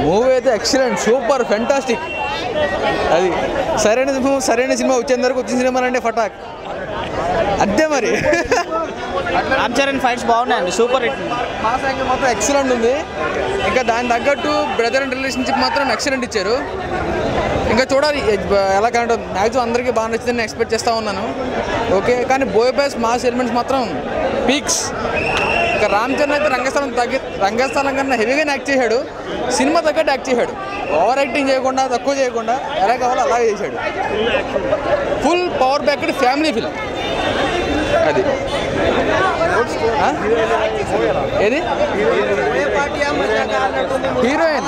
Movie అయితే excellent, super, fantastic. అది సరైన సినిమా వచ్చేంత వరకు వచ్చిన సినిమా అంటే ఫటాక్ అంతే. మరి రామ్ చరణ్ ఫైట్స్ బాగున్నాయండి, సూపర్ హిట్. మా సంఖ్య మాత్రం ఎక్సలెంట్ ఉంది. ఇంకా దాని తగ్గట్టు బ్రదర్ అండ్ రిలేషన్షిప్ మాత్రం ఎక్సలెంట్ ఇచ్చారు. ఇంకా చూడాలి ఎలా కంటే మ్యాక్సిమం అందరికీ బాగా నచ్చిందని ఎక్స్పెక్ట్ చేస్తూ ఉన్నాను. ఓకే, కానీ బోయపాస్ మాస్ ఎలిమెంట్స్ మాత్రం పీక్స్. ఇంకా రామ్ చరణ్ అయితే రంగస్థలం కన్నా హెవీగానే యాక్ట్ చేశాడు, సినిమా తగ్గట్టు యాక్ట్ చేశాడు. ఓవర్ యాక్టింగ్ చేయకుండా, తక్కువ చేయకుండా ఎలా కావాలో అలాగే చేశాడు. Full power backed family film అది. ఏది హీరోయిన్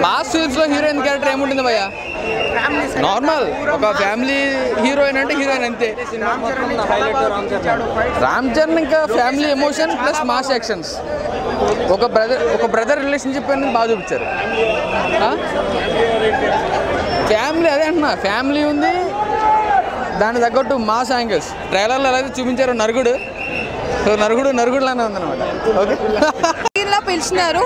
మాస్ ఫిల్మ్స్లో హీరోయిన్ క్యారెక్టర్ ఏముంటుంది భయ్యా? నార్మల్ ఒక ఫ్యామిలీ హీరోయిన్ అంటే హీరోయిన్ అంతే. రామ్ చరణ్ ఇంకా family emotion plus mass actions, ఒక బ్రదర్ రిలేషన్షిప్ అనేది బాగా చూపించారు. ఫ్యామిలీ అదే అంటున్నా, ఫ్యామిలీ ఉంది, దాని తగ్గట్టు మాస్ యాంగిల్స్. ట్రైలర్లో ఎలా అయితే చూపించారు నరుగుడు, సో నరుగుడులానే ఉందన్నమాట. ఓకే, పిలిచినారు.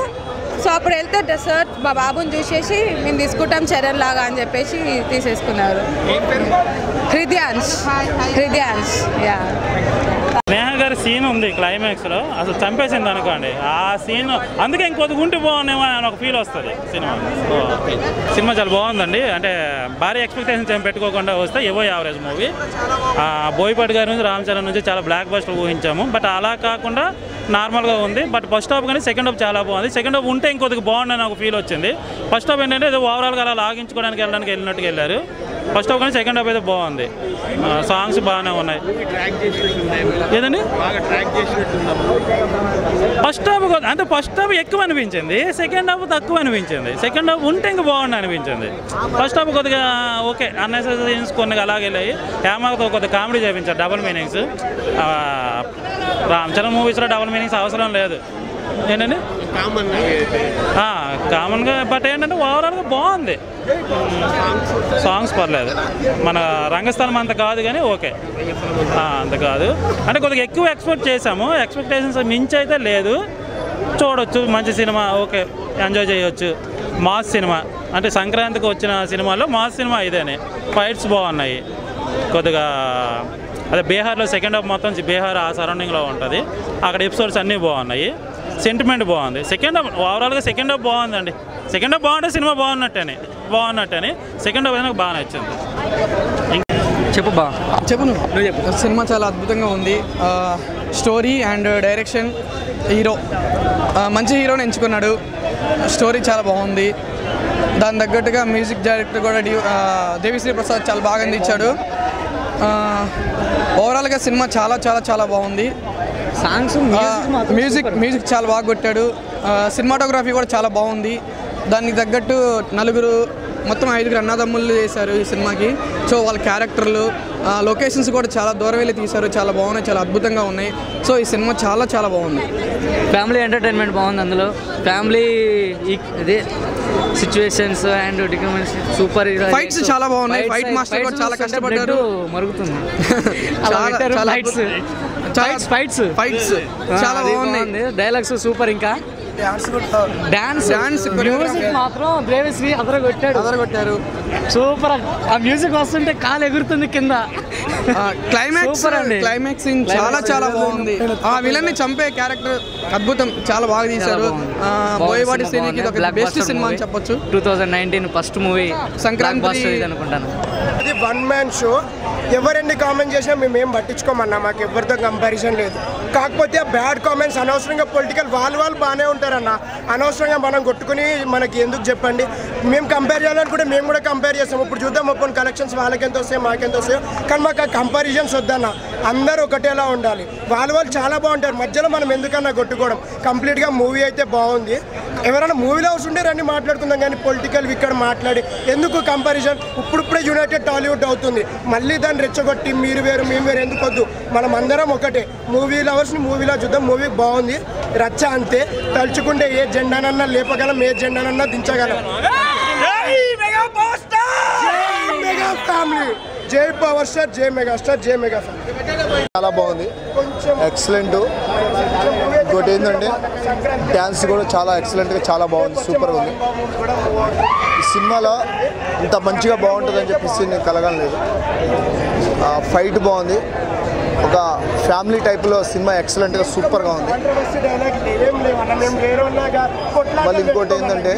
సో అప్పుడు వెళ్తే సార్ మా బాబుని చూసేసి మేము తీసుకుంటాం చరణ్ లాగా అని చెప్పేసి తీసేసుకున్నారు. హృదయాన్స్ యా. స్నేహ గారి సీన్ ఉంది క్లైమాక్స్లో, అసలు చంపేసింది అనుకోండి ఆ సీన్. అందుకే ఇంకొద్ది గుంటి బాగున్నామో అని ఒక ఫీల్ వస్తుంది సినిమా చాలా బాగుందండి. అంటే భారీ ఎక్స్పెక్టేషన్స్ ఏం పెట్టుకోకుండా వస్తే ఎవో యావరేజ్ మూవీ. బోయపాటి గారి నుంచి రామ్ చరణ్ నుంచి చాలా బ్లాక్ బస్టర్ ఊహించాము, బట్ అలా కాకుండా నార్మల్గా ఉంది. బట్ ఫస్ట్ హాఫ్ కానీ సెకండ్ హాఫ్ చాలా బాగుంది. సెకండ్ హాఫ్ ఉంటే ఇంకొద్దిగా బాగుందని ఒక ఫీల్ వచ్చింది. ఫస్ట్ హాఫ్ ఏంటంటే ఏదో ఓవరాల్గా అలా లాగించుకోవడానికి వెళ్ళినట్టుగా వెళ్ళారు. ఫస్ట్ హాఫ్ కానీ సెకండ్ హాఫ్ అయితే బాగుంది, సాంగ్స్ బాగానే ఉన్నాయి. ఏదండి ఫస్ట్ హాఫ్ అంటే ఫస్ట్ హాఫ్ ఎక్కువ అనిపించింది, సెకండ్ హాఫ్ తక్కువ అనిపించింది. సెకండ్ హాఫ్ ఉంటే ఇంకా బాగుంది అనిపించింది. ఫస్ట్ హాఫ్ కొద్దిగా ఓకే, అన్నెసెసరీ సీన్స్ కొన్ని అలాగే వెళ్ళాయి. హేమతో కొద్దిగా కామెడీ చేయించారు, డబుల్ మీనింగ్స్. రామ్ చరణ్ మూవీస్లో డబుల్ మీనింగ్స్ అవసరం లేదు. ఏంటండి కామన్గా, బట్ ఏంటంటే ఓవరాల్గా బాగుంది. సాంగ్స్ పర్లేదు, మన రంగస్థలం అంత కాదు కానీ ఓకే, అంత కాదు. అంటే కొద్దిగా ఎక్కువ ఎక్స్పెక్ట్ చేసాము, ఎక్స్పెక్టేషన్స్ మించి అయితే లేదు. చూడొచ్చు, మంచి సినిమా, ఓకే, ఎంజాయ్ చేయొచ్చు. మాస్ సినిమా అంటే సంక్రాంతికి వచ్చిన సినిమాలో మాస్ సినిమా ఇదేనే. ఫైట్స్ బాగున్నాయి. కొద్దిగా అదే బీహార్లో సెకండ్ హాఫ్ మొత్తం బీహార్ ఆ సరౌండింగ్లో ఉంటుంది, అక్కడ ఎపిసోడ్స్ అన్నీ బాగున్నాయి. సెంటిమెంట్ బాగుంది. సెకండ్ హాఫ్ ఓవరాల్గా సెకండ్ హాఫ్ బాగుందండి. సెకండ్ హాఫ్ బాగుంటే సినిమా బాగున్నట్టని సెకండ్ హాఫ్ నాకు బాగా నచ్చింది. చెప్పు నువ్వు చెప్పు. సినిమా చాలా అద్భుతంగా ఉంది. స్టోరీ అండ్ డైరెక్షన్, హీరో మంచి హీరోని ఎంచుకున్నాడు. స్టోరీ చాలా బాగుంది. దాని తగ్గట్టుగా మ్యూజిక్ డైరెక్టర్ కూడా దేవిశ్రీ ప్రసాద్ చాలా బాగా అందించాడు. ఓవరాల్గా సినిమా చాలా చాలా చాలా బాగుంది. సాంగ్స్, మ్యూజిక్ చాలా బాగా కొట్టాడు. సినిమాటోగ్రఫీ కూడా చాలా బాగుంది. దానికి తగ్గట్టు మొత్తం 5 అన్నదమ్ముళ్ళు చేశారు ఈ సినిమాకి. సో వాళ్ళ క్యారెక్టర్లు, లొకేషన్స్ కూడా చాలా దూరం వెళ్ళి తీశారు, చాలా బాగున్నాయి, చాలా అద్భుతంగా ఉన్నాయి. సో ఈ సినిమా చాలా చాలా బాగుంది. ఫ్యామిలీ ఎంటర్టైన్మెంట్ బాగుంది. అందులో ఫ్యామిలీ ఇదే సిచ్యువేషన్స్ అండ్ సూపర్. ఫైట్స్ చాలా బాగున్నాయి. ఫైట్ మాస్టర్ కూడా చాలా కష్టపడ్డారు. మరుగుతుంది ఫైట్స్ చాలా బాగున్నాయి. Dialogues super. ఇంకా డాన్స్ మ్యూజిక్ మాత్రం దేవిశ్రీ అదరగొట్టారు. సూపర్. ఆ మ్యూజిక్ వస్తుంటే కాలు ఎగురుతుంది కింద. క్లైమాక్స్ చాలా చాలా బాగుంది. ఆ విలన్ ని చంపే క్యారెక్టర్ అద్భుతం, చాలా బాగా తీశారు. బోయపాటి శ్రీనికి బెస్ట్ సినిమా అని చెప్పొచ్చు. 2019 ఫస్ట్ మూవీ సంక్రాంతి అనుకుంటాను. ఇది 1 man షో. ఎవరెన్ని కామెంట్ చేసినా మేమేం పట్టించుకోమన్నా, మాకు ఎవరితో కంపారిజన్ లేదు. కాకపోతే బ్యాడ్ కామెంట్స్ అనవసరంగా పొలిటికల్ వాళ్ళు బాగానే ఉంటారన్న, అనవసరంగా మనం కొట్టుకుని మనకి ఎందుకు చెప్పండి. మేము కంపేర్ చేయాలనుకుంటే మేము కూడా కంపేర్ చేస్తాం. ఇప్పుడు చూద్దాం ఒప్పుకొని కలెక్షన్స్ వాళ్ళకెంత వస్తాయో మాకెంత వస్తాయో, కానీ మాకు ఆ కంపారిజన్స్ వద్దన్న. అందరూ ఒకటేలా ఉండాలి. వాళ్ళు చాలా బాగుంటారు, మధ్యలో మనం ఎందుకన్నా కొట్టుకోవడం. కంప్లీట్గా మూవీ అయితే బాగుంది. ఎవరైనా మూవీలో వస్తుంటే రండి మాట్లాడుకుందాం, కానీ పొలిటికల్ ఇక్కడ మాట్లాడి ఎందుకు కంపారిజన్. ఇప్పుడిప్పుడే యునైటెడ్ టాలీవుడ్ అవుతుంది, మళ్ళీ దాన్ని రెచ్చగొట్టి మీరు వేరు మేము వేరు ఎందుకు వద్దు. మనం అందరం ఒకటే. మూవీ లవర్స్ని మూవీలో చూద్దాం. మూవీ బాగుంది, రచ్చ అంతే. తలుచుకుంటే ఏ జెండానన్నా లేపగలం, ఏ జెండానన్నా దించగలం. మెగా ఫ్యామిలీ, జై పవర్ స్టార్, జై మెగాస్టార్, జై మెగా ఫ్యామిలీ. చాలా బాగుంది, కొంచెం ఎక్సలెంట్. ఇంకోటి ఏంటంటే డ్యాన్స్ కూడా చాలా ఎక్సలెంట్గా చాలా బాగుంది, సూపర్గా ఉంది. ఈ సినిమాలో ఇంత మంచిగా బాగుంటుందని చెప్పేసి నేను కలగలేదు. ఫైట్ బాగుంది, ఒక ఫ్యామిలీ టైప్లో సినిమా ఎక్సలెంట్గా సూపర్గా ఉంది. మళ్ళీ ఇంకోటి ఏంటంటే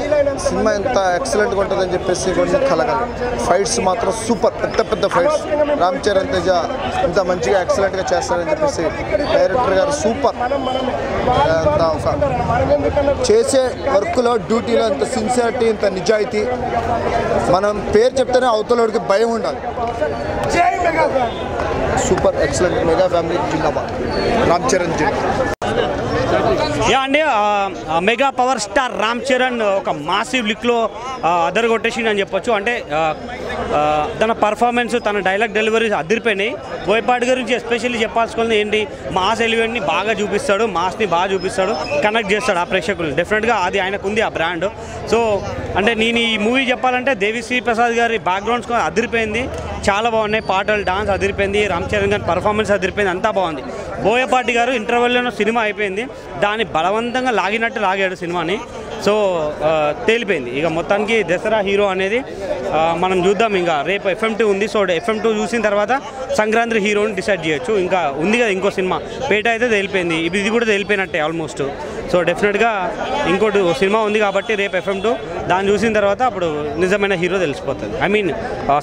సినిమా ఎంత ఎక్సలెంట్గా ఉంటుందని చెప్పేసి కొన్ని కలగాలి. ఫైట్స్ మాత్రం సూపర్, పెద్ద పెద్ద ఫైట్స్. రామ్ చరణ్ తేజ ఇంత మంచిగా ఎక్సలెంట్గా చేస్తారని చెప్పేసి డైరెక్టర్ గారు సూపర్. చేసే వర్క్లో డ్యూటీలో ఇంత సిన్సియారిటీ, ఇంత నిజాయితీ. మనం పేరు చెప్తేనే అవతలకి భయం ఉండాలి. Super excellent. మెగా ఫ్యామిలీ జిందాబాద్. రామ్ చరణ్ జీ. అండి mega power star Ram Charan ఒక మాసివ్ లిక్లో అదరగొట్టేసింది అని చెప్పొచ్చు. అంటే తన పర్ఫార్మెన్స్, తన డైలాగ్ డెలివరీస్ అదిరిపోయినాయి. బోయపాటి గురించి ఎస్పెషల్లీ చెప్పాల్సుకున్నది ఏంటి, మాస్ ఎలిమెంట్ని బాగా చూపిస్తాడు, మాస్ని బాగా చూపిస్తాడు, కనెక్ట్ చేస్తాడు ఆ ప్రేక్షకులు. డెఫినెట్గా అది ఆయనకు ఉంది ఆ బ్రాండ్. సో అంటే నేను ఈ మూవీ చెప్పాలంటే దేవిశ్రీ ప్రసాద్ గారి బ్యాక్గ్రౌండ్స్ అదిరిపోయింది, చాలా బాగున్నాయి. పాటలు, డాన్స్ అదిరిపోయింది, రామ్ చరణ్ గారి పర్ఫార్మెన్స్ అదిరిపోయింది, అంతా బాగుంది. బోయపాటి గారు ఇంటర్వెల్లోనే సినిమా అయిపోయింది, దాన్ని బలవంతంగా లాగినట్టు లాగాడు సినిమాని. సో తేలిపోయింది ఇక మొత్తానికి దసరా హీరో అనేది మనం చూద్దాం. ఇంకా రేపు FM2 ఉంది. సో FM2 చూసిన తర్వాత సంక్రాంతి హీరోని డిసైడ్ చేయొచ్చు. ఇంకా ఉంది కదా ఇంకో సినిమా పేట అయితే తేలిపోయింది, ఇది కూడా తేలిపోయినట్టే ఆల్మోస్ట్. సో డెఫినెట్గా ఇంకోటి సినిమా ఉంది కాబట్టి రేపు FM2 దాన్ని చూసిన తర్వాత అప్పుడు నిజమైన హీరో తెలిసిపోతుంది. ఐ మీన్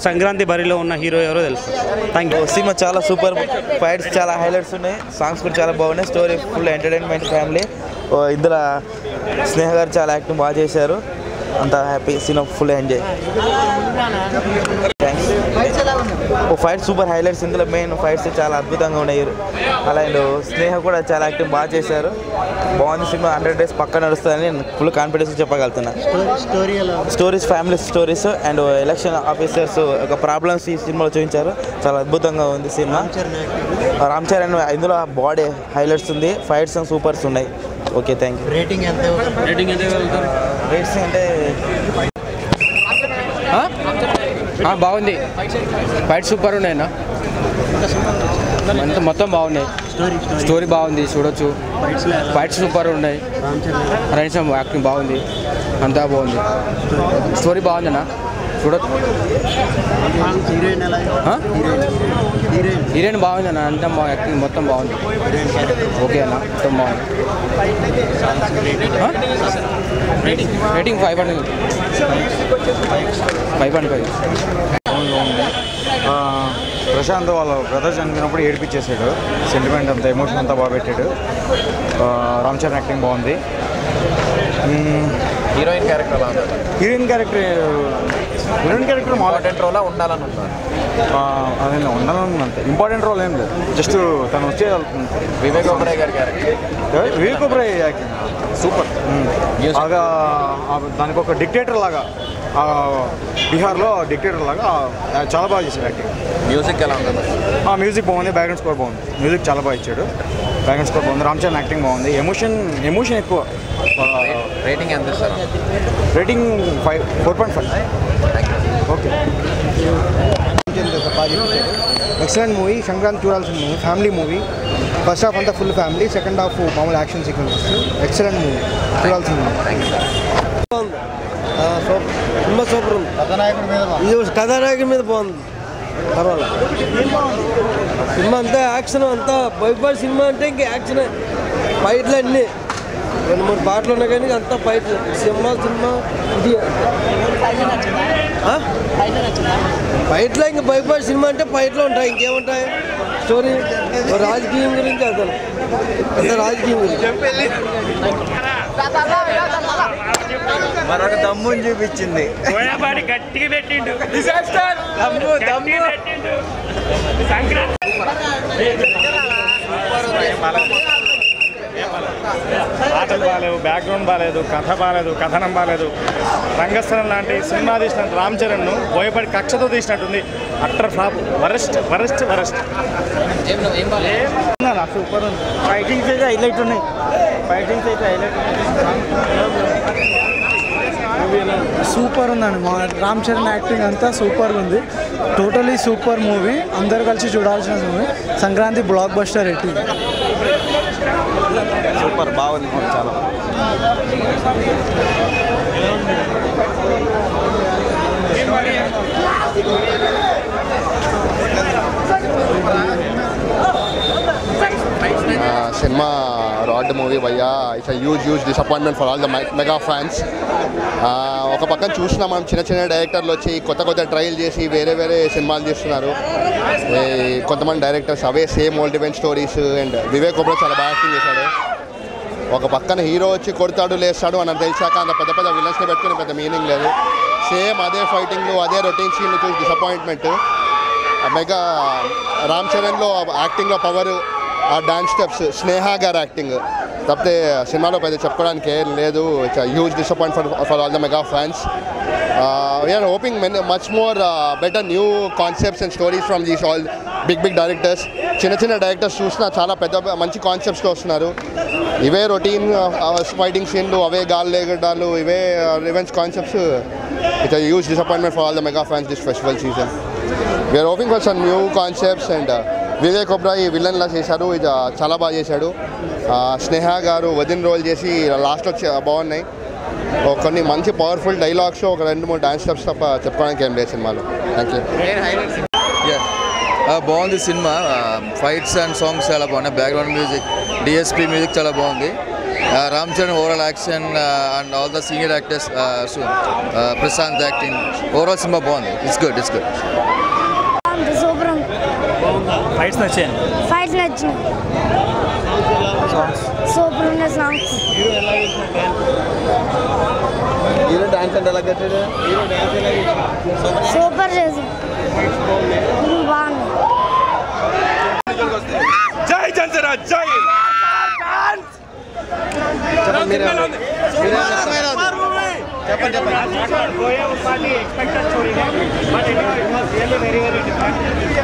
సంక్రాంతి బరిలో ఉన్న హీరో ఎవరో తెలిసిపోతుంది. Thank you. సినిమా చాలా సూపర్, ఫైట్స్ చాలా హైలైట్స్ ఉన్నాయి, సాంగ్స్ కూడా చాలా బాగున్నాయి, స్టోరీ ఫుల్ ఎంటర్టైన్మెంట్ ఫ్యామిలీ. ఇందులో స్నేహ గారు చాలా యాక్టింగ్ బాగా చేశారు, అంతా happy. Cinema full enjoy. Thanks. Fights super highlights, ఇందులో మెయిన్ ఫైట్స్ చాలా అద్భుతంగా ఉన్నాయి. అలాగే స్నేహ కూడా చాలా యాక్టింగ్ బాగా చేశారు, బాగుంది సినిమా. 100 days పక్క నడుస్తుందని నేను ఫుల్ కాన్ఫిడెన్స్ చెప్పగలుగుతున్నా. Stories, family stories and election officers ఒక ప్రాబ్లమ్స్ ఈ సినిమాలో చూపించారు, చాలా అద్భుతంగా ఉంది సినిమా. రామ్ చరణ్ ఇందులో బాడీ హైలైట్స్ ఉంది, ఫైట్స్ సూపర్స్ ఉన్నాయి. Okay, thank you. రేటింగ్ ఎంత రేట్స్ అంటే బాగుంది, ఫైట్ సూపర్ ఉన్నాయన్నా, మొత్తం బాగున్నాయి. స్టోరీ బాగుంది, చూడొచ్చు. ఫైట్స్ సూపర్ ఉన్నాయి, రణ్సమ్ యాక్టింగ్ బాగుంది, అంతా బాగుంది. స్టోరీ బాగుందన్నా, చూడొచ్చు. హీరోయిన్ బాగుంది అన్న, అంతా యాక్టింగ్ మొత్తం బాగుంది. ఓకే అన్న, మొత్తం బాగుంది. రేటింగ్ 5.5. ప్రశాంత్ వాళ్ళ బ్రదర్ చనిపోయినప్పుడు ఏడిపించేసాడు, సెంటిమెంట్ అంతా, ఎమోషన్ అంతా బాగా పెట్టాడు. రామ్ చరణ్ యాక్టింగ్ బాగుంది. హీరోయిన్ క్యారెక్టర్ ఇంపార్టెంట్ రోల్ ఉండాలని అదే ఉండాలని అంతే, ఇంపార్టెంట్ రోల్ ఏం లేదు, జస్ట్ తను వచ్చే. వివేక్ ఒబెరాయ్ గారి character, Vivek Oberoi acting super. బాగా దానికి ఒక డిక్టేటర్ లాగా, బీహార్లో డిక్టేటర్ లాగా చాలా బాగా చేశాడు యాక్టింగ్. మ్యూజిక్ ఎలా ఉంటుంది? మ్యూజిక్ బాగుంది, బ్యాక్గ్రౌండ్ స్కోర్ బాగుంది, మ్యూజిక్ చాలా బాగా ఇచ్చాడు, బ్యాక్గ్రౌండ్ స్కోర్ బాగుంది. రామ్ చరణ్ యాక్టింగ్ బాగుంది, ఎమోషన్ ఎక్కువ. రేటింగ్ ఎంత ఇస్తారు? Rating 4.5. Okay. Excellent movie, Sankranti చూడాల్సిన movie, family movie. First half అంతా ఫుల్ ఫ్యామిలీ, సెకండ్ హాఫ్ మామూలు యాక్షన్ సీక్వెన్సెస్. ఎక్సలెంట్ మూవీ, చూడాల్సిన మూవీ. సినిమా సూపర్ ఉంది, కథానాయకుడి మీద బాగుంది, పర్వాలేదు. సినిమా అంతా యాక్షన్, అంతా బైపాస్ సినిమా అంటే ఇంక యాక్షన్, ఫైట్లు అన్నీ 2-3 పాటలు ఉన్నాయి కానీ అంతా ఫైట్లు. సినిమా ఇది ఫైట్లో, ఇంక బైపాస్ సినిమా అంటే ఫైట్లో ఉంటాయి, ఇంకేముంటాయి. స్టోరీ రాజకీయం గురించి, అసలు అంత రాజకీయం గురించి. మరొక దమ్ముని చూపించింది, గట్టిగా పెట్టిండు. పాటలు బాగాలేవు, బ్యాక్గ్రౌండ్ బాగాలేదు, కథ బాగాలేదు, కథనం బాగాలేదు. రంగస్థలం లాంటి సినిమా తీసినట్టు రామ్ చరణ్ను బోయపాటి కక్షతో తీసినట్టుంది. Utter flop, worst. సూపర్ ఉంది, ఫైటింగ్స్ అయితే హైలైట్ ఉన్నాయి, సూపర్ ఉందండి. మా రామ్ చరణ్ యాక్టింగ్ అంతా సూపర్గా ఉంది, టోటలీ సూపర్ మూవీ. అందరు కలిసి చూడాల్సిన movie. Sankranti block buster hit. Super బాగుంది. బాగుంది చాలా. సినిమా రాడ్ మూవీ భయ్యా, it's huge disappointment for all the mega fans. ఒక పక్కన చూసినా మనం చిన్న డైరెక్టర్లు వచ్చి కొత్త ట్రయల్ చేసి వేరే సినిమాలు తీస్తున్నారు. కొంతమంది directors away same old event stories. And Vivek Oberoi చాలా బాగా యాక్టింగ్ చేశాడు. ఒక పక్కన హీరో వచ్చి కొడతాడు లేస్తాడు అని తెలిసాక అంత పెద్ద విలన్స్ని పెట్టుకుని పెద్ద మీనింగ్ లేదు. సేమ్ అదే ఫైటింగ్లు అదే రొటీన్ సీన్లు చూసి డిసప్పాయింట్మెంట్. మెగా రామ్ చరణ్లో యాక్టింగ్లో పవర్, ఆ డాన్స్ స్టెప్స్, స్నేహ గారు యాక్టింగ్ తప్పితే సినిమాలో పెద్ద చెప్పుకోవడానికి ఏం లేదు. It's huge disappoint for all the mega fans. We are hoping much more better new concepts and stories from these all big directors. చిన్న డైరెక్టర్స్ చూసినా చాలా మంచి కాన్సెప్ట్స్తో వస్తున్నారు. ఇవే రొటీన్ ఫైటింగ్ సీన్లు, అవే గాలు లేగడాలు, ఇవే revenge concepts. It's huge disappointment for all the mega fans this festival season. We're hoping for some new concepts. And Vivek Oberoi విలన్లా చేశారు, ఇది చాలా బాగా చేశాడు. స్నేహ గారు వదిన్ రోల్ చేసి లాస్ట్లో బాగున్నాయి. కొన్ని మంచి పవర్ఫుల్ డైలాగ్స్, ఒక 2-3 డాన్స్ స్టెప్స్ తప్ప చెప్పుకోవడానికి ఏం లేదు సినిమాలో. Thank you. బాగుంది సినిమా. ఫైట్స్ అండ్ సాంగ్స్ చాలా బాగున్నాయి. బ్యాక్గ్రౌండ్ మ్యూజిక్, డిఎస్పి మ్యూజిక్ చాలా బాగుంది. Ram Charan overall action and all the senior actors, Prashant acting, overall cinema బాగుంది. It's good. సూపర్. ఫైట్స్ నచ్చాయి. సూపర్ ఉన్న సాంగ్స్. హీరో డాన్స్ అంటే ఎలా కట్టాడు? సూపర్ చేసి బాగుంది. జై జనసేన, జై.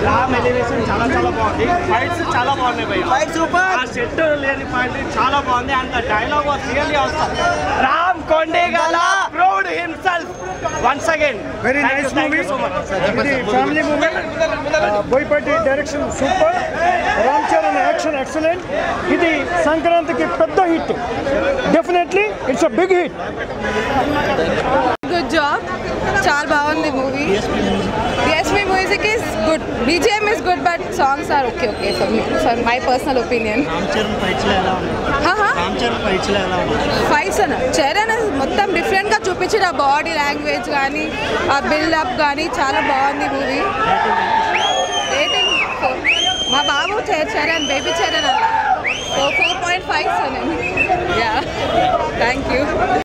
రామ్ ఎలివేషన్ చాలా బాగుంది. ఫైట్స్ చాలా బాగున్నాయి భయ్యా. Fight super. ఆ సెట్ లేని పాయింట్ చాలా బాగుంది. And the dialogue was really అవసరం. రామ్ కొండేగల proud himself once again. Very nice movie. ఇది family movie. Boyapati direction super. Ram Charan action excellent. ఇది సంక్రాంతికి పెద్ద hit. Definitely it's a big hit. Good job. చాలా బాగుంది movie. DSP music is good, BGM is good, but songs are okay for me, for my personal opinion. Fights అన్న చరణ్ మొత్తం డిఫరెంట్గా చూపించిన body language కానీ ఆ బిల్డప్ కానీ చాలా బాగుంది మూవీ. రేటింగ్ మా బాబు చరణ్, బేబీ చరణ్ అలా, సో 4.5 యా. Thank you.